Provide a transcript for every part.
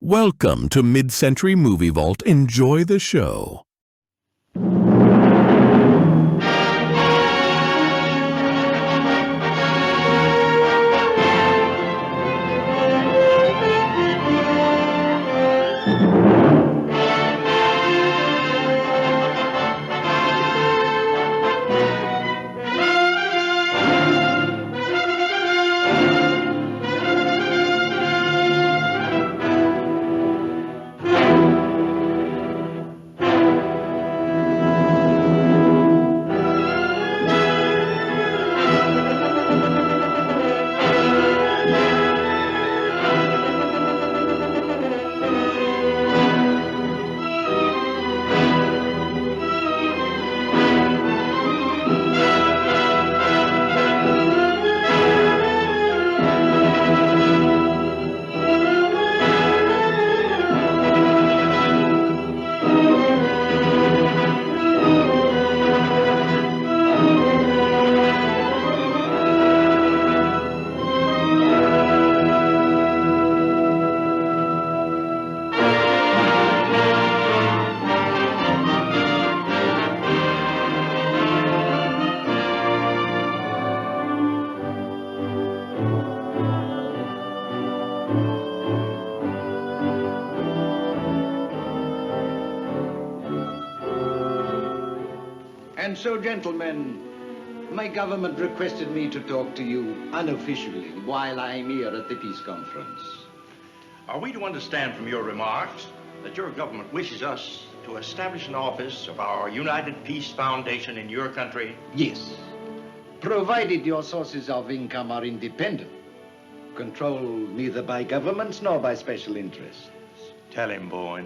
Welcome to Mid-Century Movie Vault. Enjoy the show. And so, gentlemen, my government requested me to talk to you unofficially while I'm here at the peace conference. Are we to understand from your remarks that your government wishes us to establish an office of our United Peace Foundation in your country? Yes, provided your sources of income are independent, controlled neither by governments nor by special interests. Tell him, boy.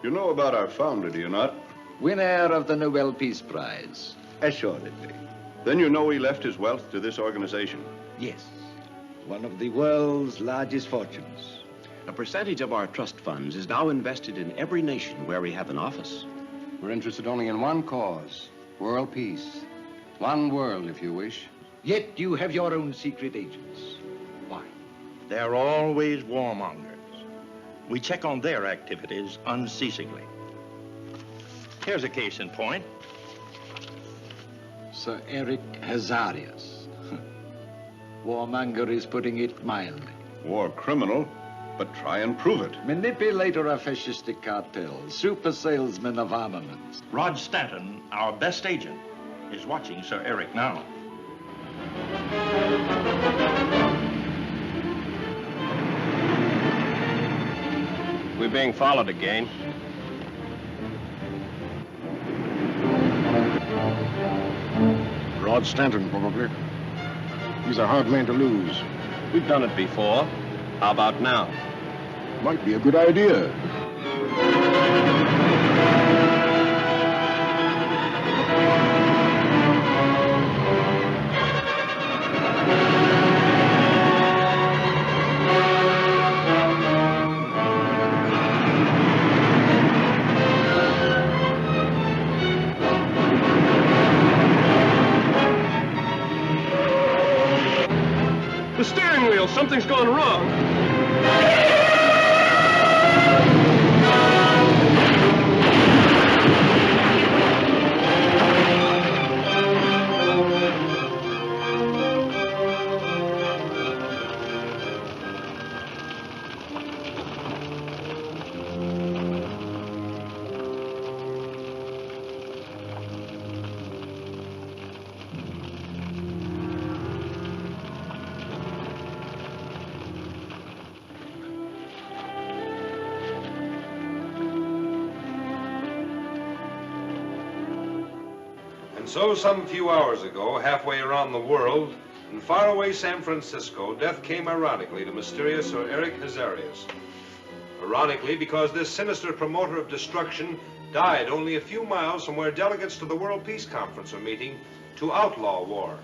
You know about our founder, do you not? Winner of the Nobel Peace Prize, assuredly. Then you know he left his wealth to this organization. Yes, one of the world's largest fortunes. A percentage of our trust funds is now invested in every nation where we have an office. We're interested only in one cause, world peace. One world, if you wish. Yet you have your own secret agents. Why? They're always warmongers. We check on their activities unceasingly. Here's a case in point. Sir Eric Hazarias. Warmonger is putting it mildly. War criminal, but try and prove it. Manipulator of fascistic cartels, super salesman of armaments. Rod Stanton, our best agent, is watching Sir Eric now. We're being followed again. Rod Stanton, probably. He's a hard man to lose. We've done it before. How about now? Might be a good idea. The steering wheel, something's gone wrong. And so some few hours ago, halfway around the world, in faraway San Francisco, death came ironically to mysterious Sir Eric Hazarias. Ironically, because this sinister promoter of destruction died only a few miles from where delegates to the World Peace Conference are meeting to outlaw war.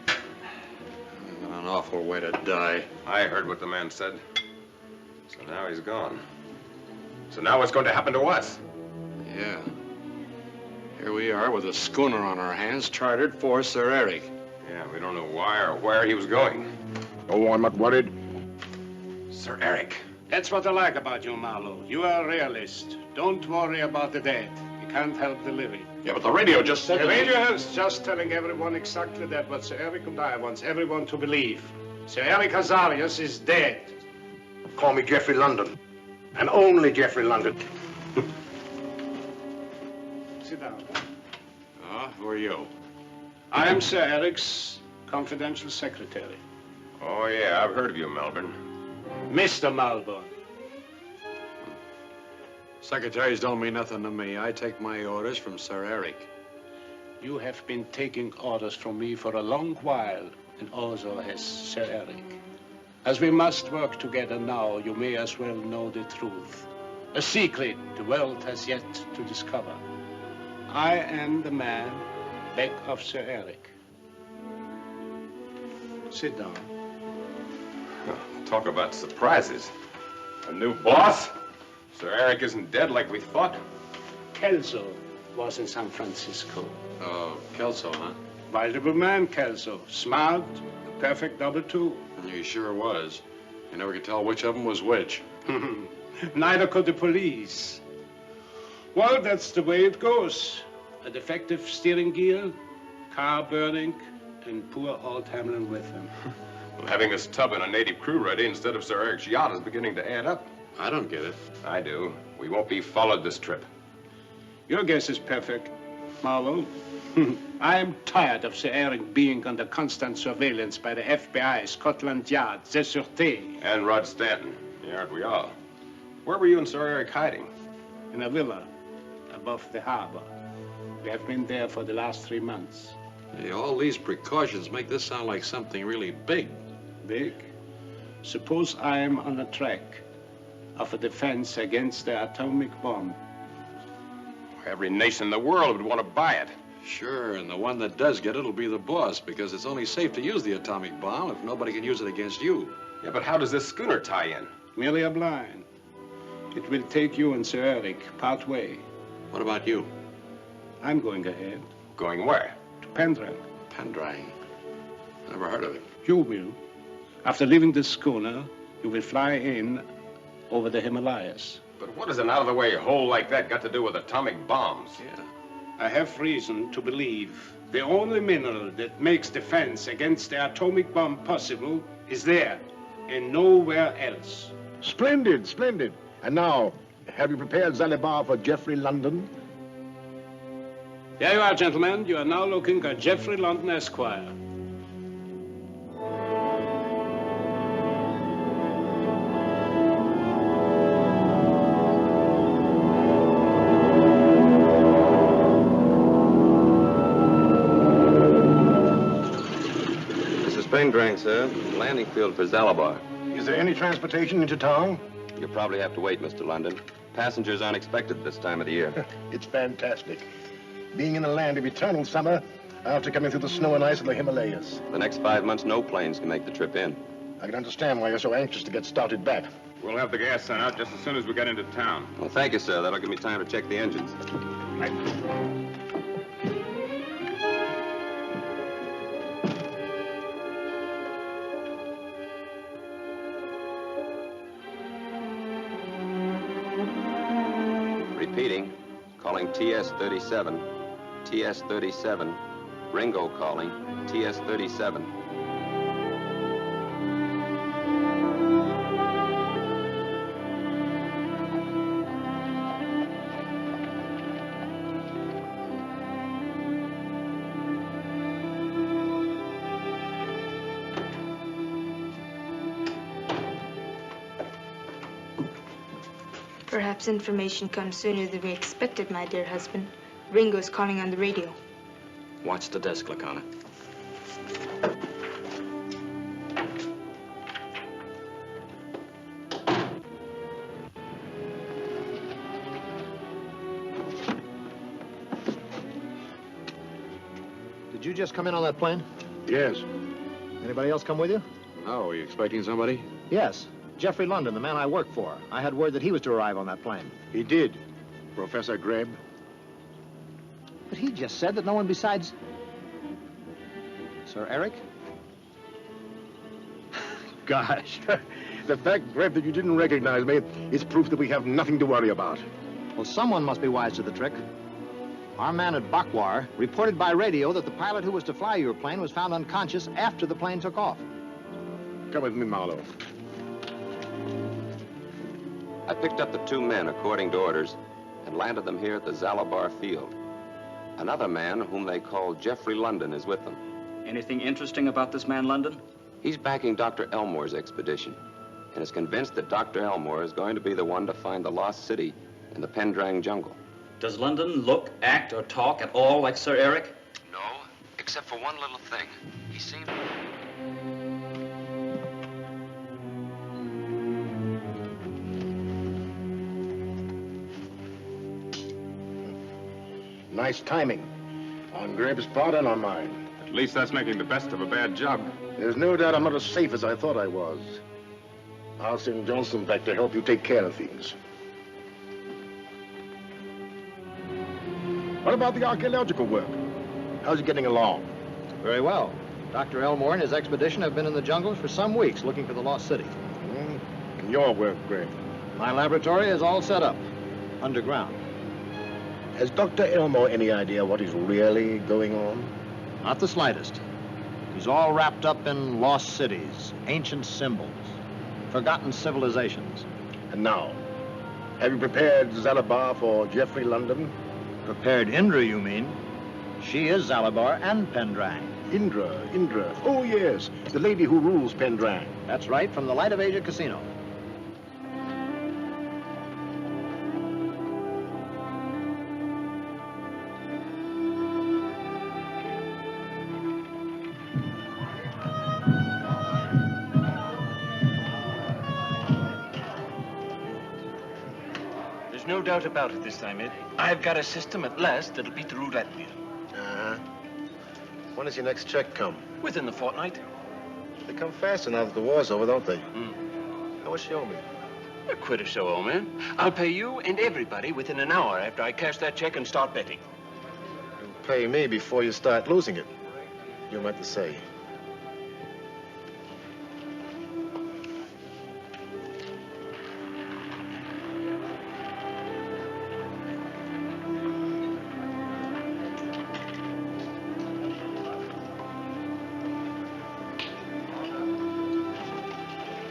An awful way to die. I heard what the man said. So now he's gone. So now what's going to happen to us? Yeah. Here we are with a schooner on our hands chartered for Sir Eric. Yeah, we don't know why or where he was going. Oh, I'm not worried. Sir Eric. That's what I like about you, Marlowe. You are a realist. Don't worry about the dead. You can't help the living. Yeah, but the radio just said The that. radio is just telling everyone exactly that what Sir Eric and I wants everyone to believe. Sir Eric Hazarias is dead. Call me Jeffrey London. And only Jeffrey London. Sit down. Who are you? I am Sir Eric's confidential secretary. Oh, yeah, I've heard of you, Melbourne. Mr. Malborn. Secretaries don't mean nothing to me. I take my orders from Sir Eric. You have been taking orders from me for a long while, and also has Sir Eric. As we must work together now, you may as well know the truth. A secret the world has yet to discover. I am the man back of Sir Eric. Sit down. Talk about surprises. A new boss? Sir Eric isn't dead like we thought. Kelso was in San Francisco. Oh, Kelso, huh? Valuable man, Kelso. Smart, a perfect double two. He sure was. You never could tell which of them was which. Neither could the police. Well, that's the way it goes. A defective steering gear, car burning, and poor old Hamlin with him. Well, having his tub and a native crew ready instead of Sir Eric's yacht is beginning to add up. I don't get it. I do. We won't be followed this trip. Your guess is perfect, Marlowe. I am tired of Sir Eric being under constant surveillance by the FBI, Scotland Yard, the Sûreté. And Rod Stanton. Yeah, aren't we all? Where were you and Sir Eric hiding? In a villa above the harbor. We have been there for the last 3 months. Hey, all these precautions make this sound like something really big. Big? Suppose I am on the track of a defense against the atomic bomb. Every nation in the world would want to buy it. Sure, and the one that does get it will be the boss, because it's only safe to use the atomic bomb if nobody can use it against you. Yeah, but how does this schooner tie in? Merely a blind. It will take you and Sir Eric part way. What about you? I'm going ahead. Going where? To Pendrang. Pendrang. Never heard of it. You will. After leaving the schooner, you will fly in over the Himalayas. But what does an out-of-the-way hole like that got to do with atomic bombs? Yeah. I have reason to believe the only mineral that makes defense against the atomic bomb possible is there and nowhere else. Splendid, splendid. And now, have you prepared Zalibar for Jeffrey London? There you are, gentlemen. You are now looking at Jeffrey London, Esquire. Pendrang, sir. Landing field for Zalibar. Is there any transportation into town? You'll probably have to wait, Mr. London. Passengers aren't expected this time of the year. It's fantastic. Being in a land of eternal summer after coming through the snow and ice of the Himalayas. The next 5 months, no planes can make the trip in. I can understand why you're so anxious to get started back. We'll have the gas sent out just as soon as we get into town. Well, thank you, sir. That'll give me time to check the engines. Right. Repeating. Calling TS-37. TS-37. Ringo calling. TS-37. Perhaps information comes sooner than we expected, my dear husband. Ringo's calling on the radio. Watch the desk, Lacana. Did you just come in on that plane? Yes. Anybody else come with you? No, are you expecting somebody? Yes. Jeffrey London, the man I work for. I had word that he was to arrive on that plane. He did. Professor Greb. But he just said that no one besides... Sir Eric? Gosh, The fact, Greg, that you didn't recognize me is proof that we have nothing to worry about. Well, someone must be wise to the trick. Our man at Bakwar reported by radio that the pilot who was to fly your plane was found unconscious after the plane took off. Come with me, Marlowe. I picked up the 2 men according to orders and landed them here at the Zalabar field. Another man, whom they call Jeffrey London, is with them. Anything interesting about this man, London? He's backing Dr. Elmore's expedition and is convinced that Dr. Elmore is going to be the one to find the lost city in the Pendrang jungle. Does London look, act, or talk at all like Sir Eric? No, except for one little thing. He seemed... Nice timing. On Greb's part and on mine. At least that's making the best of a bad job. There's no doubt I'm not as safe as I thought I was. I'll send Johnson back to help you take care of things. What about the archaeological work? How's it getting along? Very well. Dr. Elmore and his expedition have been in the jungles for some weeks looking for the lost city. And your work, Greg? My laboratory is all set up, underground. Has Dr. Elmore any idea what is really going on? Not the slightest. He's all wrapped up in lost cities, ancient symbols, forgotten civilizations. And now, have you prepared Zalabar for Jeffrey London? Prepared Indra, you mean? She is Zalabar and Pendrang. Indra. Oh, yes, the lady who rules Pendrang. That's right, from the Light of Asia casino. No doubt about it this time, Ed. I've got a system at last that'll beat the route Atwill. Uh-huh. When does your next check come? Within the fortnight. They come faster now that the war's over, don't they? How much you owe me? A quid or so, old man. I'll pay you and everybody within an hour after I cash that check and start betting. You'll pay me before you start losing it. You meant to say.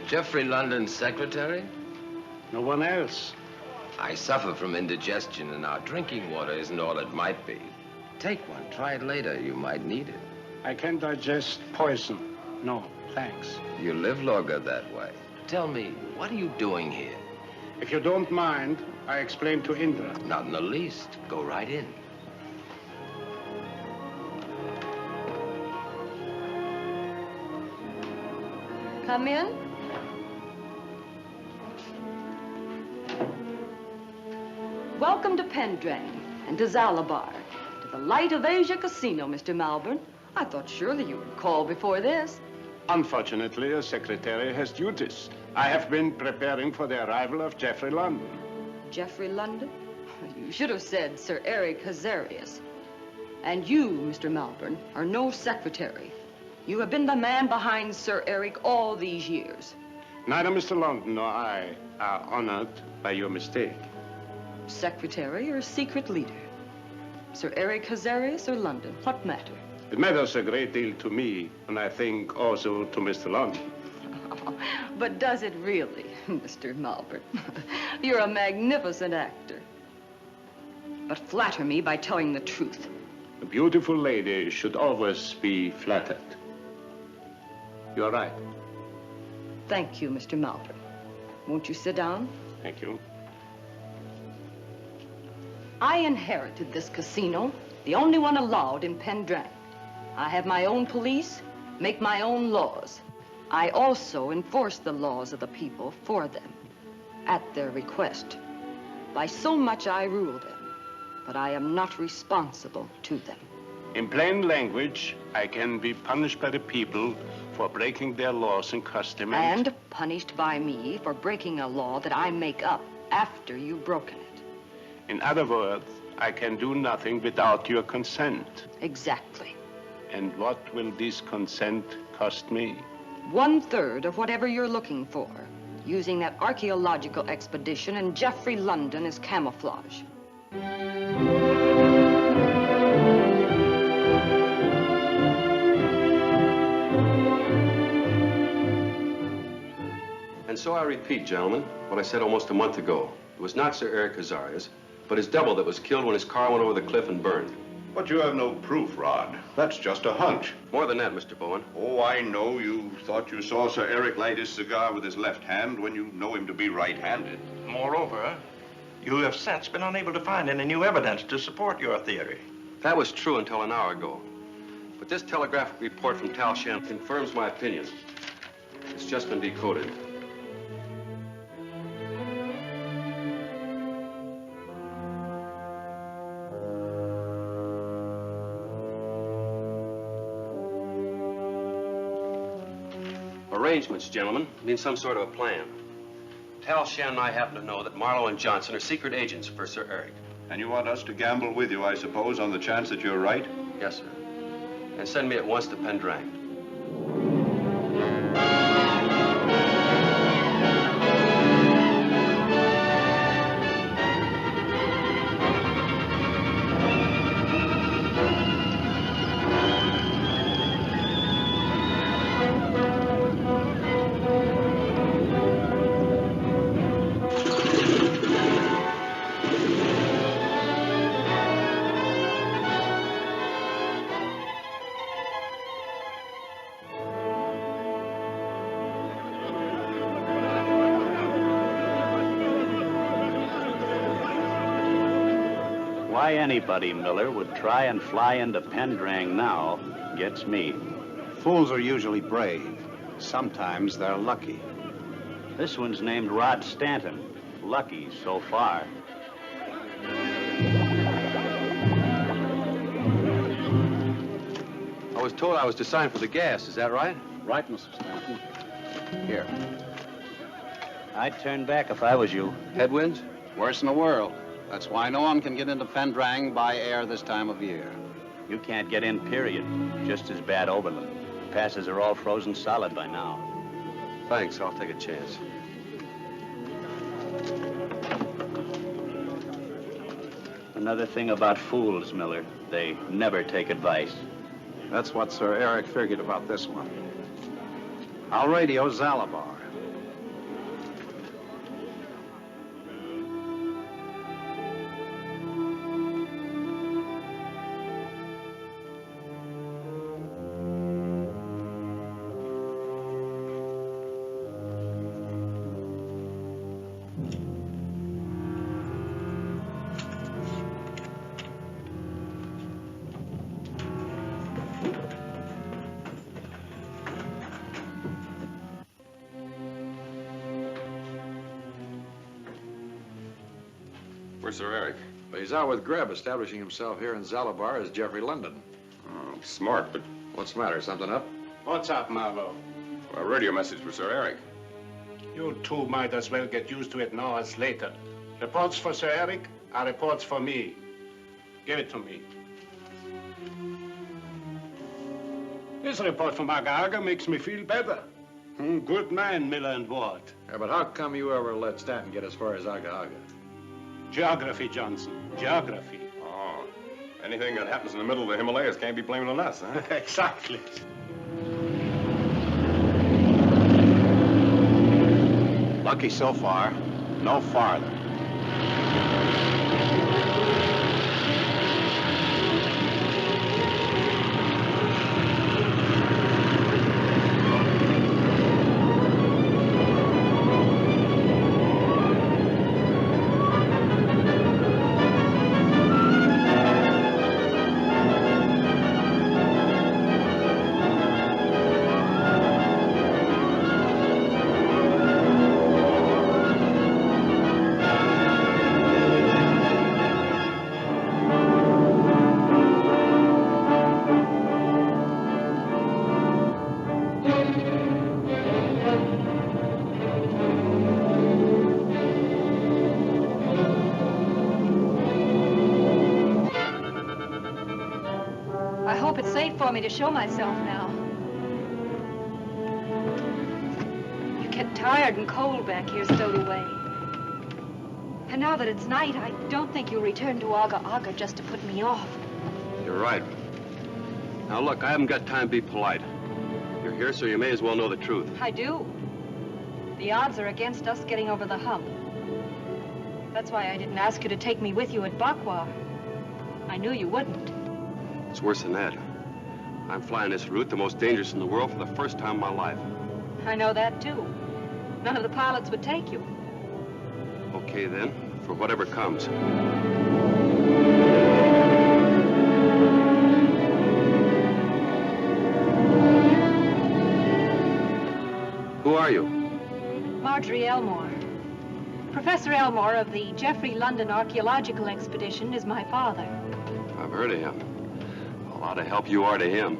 Jeffrey London's secretary? No one else. I suffer from indigestion, and our drinking water isn't all it might be. Take one. Try it later. You might need it. I can digest poison. No, thanks. You live longer that way. Tell me, what are you doing here? If you don't mind, I explain to Indra. Not in the least. Go right in. Come in. Welcome to Pendrang and to Zalabar, to the Light of Asia casino, Mr. Malvern. I thought surely you would call before this. Unfortunately, a secretary has duties. I have been preparing for the arrival of Jeffrey London. Jeffrey London? You should have said Sir Eric Hazarias. And you, Mr. Malvern, are no secretary. You have been the man behind Sir Eric all these years. Neither Mr. London nor I are honored by your mistake. Secretary or secret leader? Sir Eric Hazarias or London? What matter? It matters a great deal to me, and I think also to Mr. London. But does it really, Mr. Malvern? You're a magnificent actor. But flatter me by telling the truth. A beautiful lady should always be flattered. You're right. Thank you, Mr. Malvern. Won't you sit down? Thank you. I inherited this casino, the only one allowed in Pendrang. I have my own police, make my own laws. I also enforce the laws of the people for them, at their request. By so much I rule them, but I am not responsible to them. In plain language, I can be punished by the people for breaking their laws and customs. And punished by me for breaking a law that I make up after you've broken it. In other words, I can do nothing without your consent. Exactly. And what will this consent cost me? 1/3 of whatever you're looking for. using that archaeological expedition and Jeffrey London as camouflage. And so I repeat, gentlemen, what I said almost a month ago. It was not Sir Eric Hazarias, but his double that was killed when his car went over the cliff and burned. But you have no proof, Rod. That's just a hunch. More than that, Mr. Bowen. Oh, I know you thought you saw Sir Eric light his cigar with his left hand when you know him to be right-handed. Moreover, you have since been unable to find any new evidence to support your theory. That was true until an hour ago. But this telegraphic report from Tal Shen confirms my opinion. It's just been decoded. Arrangements, gentlemen, mean some sort of a plan. Tal Shen and I happen to know that Marlowe and Johnson are secret agents for Sir Eric. And you want us to gamble with you, I suppose, on the chance that you're right? Yes, sir. And send me at once to Pendrang. Why anybody, Miller, would try and fly into Pendrang now gets me. Fools are usually brave. Sometimes they're lucky. This one's named Rod Stanton. Lucky so far. I was told I was to sign for the gas. Is that right? Right, Mr. Stanton. Here. I'd turn back if I was you. Headwinds? Worst in the world. That's why no one can get into Pendrang by air this time of year. You can't get in, period. Just as bad overland. Passes are all frozen solid by now. Thanks, I'll take a chance. Another thing about fools, Miller. They never take advice. That's what Sir Eric figured about this one. I'll radio Zalabar. Where's Sir Eric? Well, he's out with Greb, establishing himself here in Zalabar as Jeffrey London. Oh, smart, but... What's the matter? Something up? What's up, Marlowe? A radio message for Sir Eric. You two might as well get used to it now as later. Reports for Sir Eric are reports for me. Give it to me. This report from Aga makes me feel better. Good man, Miller and Ward. Yeah, but how come you ever let Stanton get as far as Aga? Geography, Johnson. Geography. Oh. Anything that happens in the middle of the Himalayas can't be blamed on us, huh? Exactly. Lucky so far, no farther. For me to show myself now. You kept tired and cold back here stowed away. And now that it's night, I don't think you'll return to Aga Aga just to put me off. You're right. Now, look, I haven't got time to be polite. You're here, so you may as well know the truth. I do. The odds are against us getting over the hump. That's why I didn't ask you to take me with you at Bakwar. I knew you wouldn't. It's worse than that. I'm flying this route, the most dangerous in the world, for the first time in my life. I know that, too. None of the pilots would take you. Okay, then, for whatever comes. Who are you? Marjorie Elmore. Professor Elmore of the Geoffrey London Archaeological Expedition is my father. I've heard of him. A lot of help you are to him.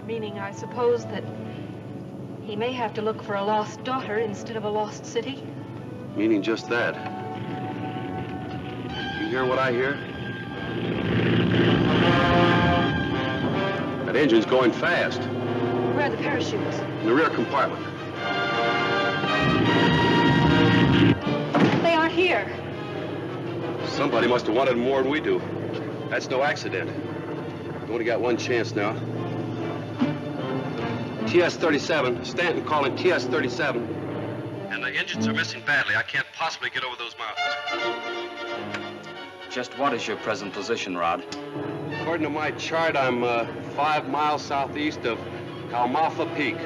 Meaning, I suppose, that he may have to look for a lost daughter instead of a lost city? Meaning just that. You hear what I hear? That engine's going fast. Where are the parachutes? In the rear compartment. They aren't here. Somebody must have wanted them more than we do. That's no accident. We only got one chance now. TS-37, Stanton calling TS-37. And the engines are missing badly. I can't possibly get over those mountains. Just what is your present position, Rod? According to my chart, I'm 5 miles southeast of Kalmafa Peak.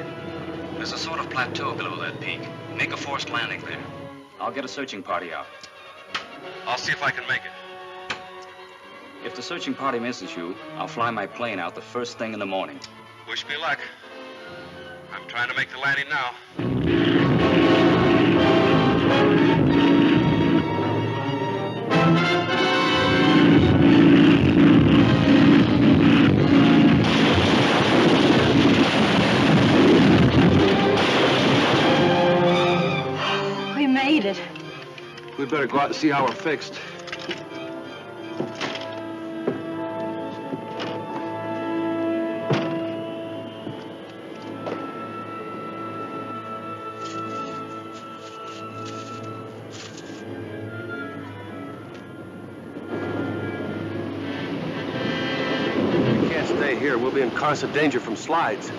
There's a sort of plateau below that peak. Make a forced landing there. I'll get a searching party out. I'll see if I can make it. If the searching party misses you, I'll fly my plane out the first thing in the morning. Wish me luck. I'm trying to make the landing now. We made it. We better go out and see how we're fixed. Here, we'll be in constant danger from slides.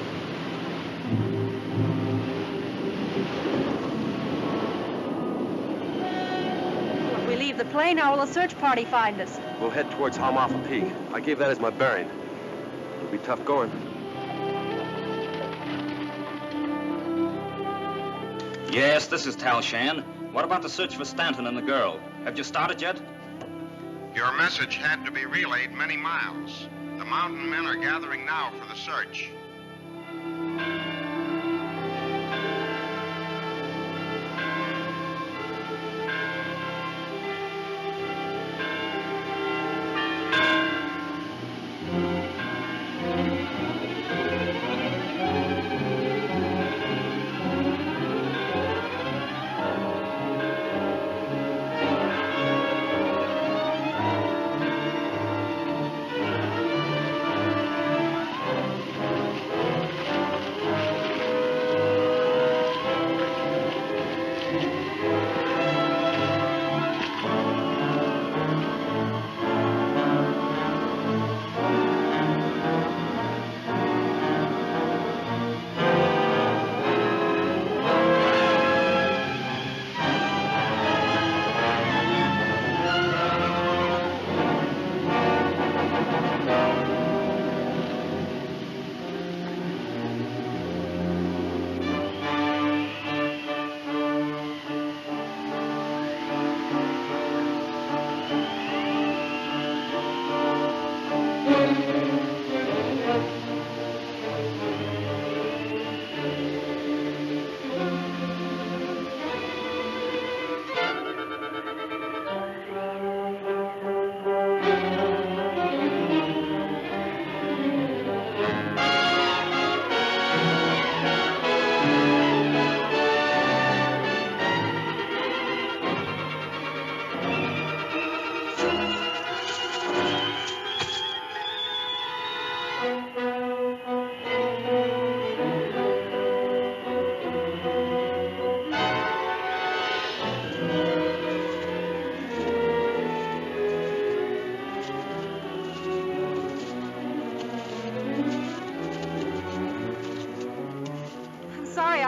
If we leave the plane, how will a search party find us? We'll head towards Halmafa Peak. I gave that as my bearing. It'll be tough going. Yes, this is Tal Shan. What about the search for Stanton and the girl? Have you started yet? Your message had to be relayed many miles. The mountain men are gathering now for the search.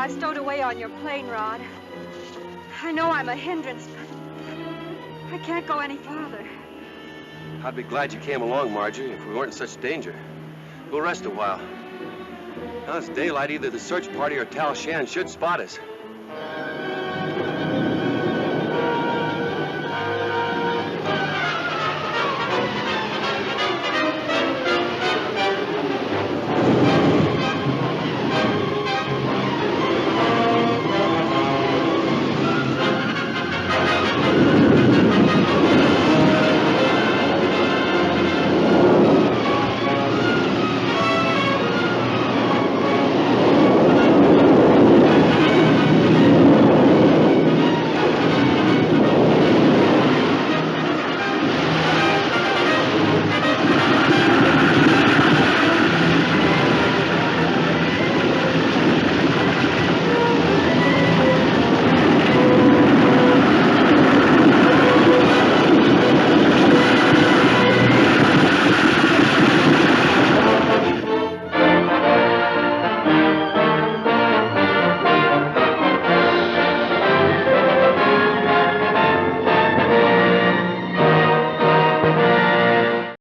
I stowed away on your plane rod. I know I'm a hindrance, but I can't go any farther. I'd be glad you came along, Marjorie, if we weren't in such danger. We'll rest a while. Now it's daylight, either the search party or Tal Shan should spot us.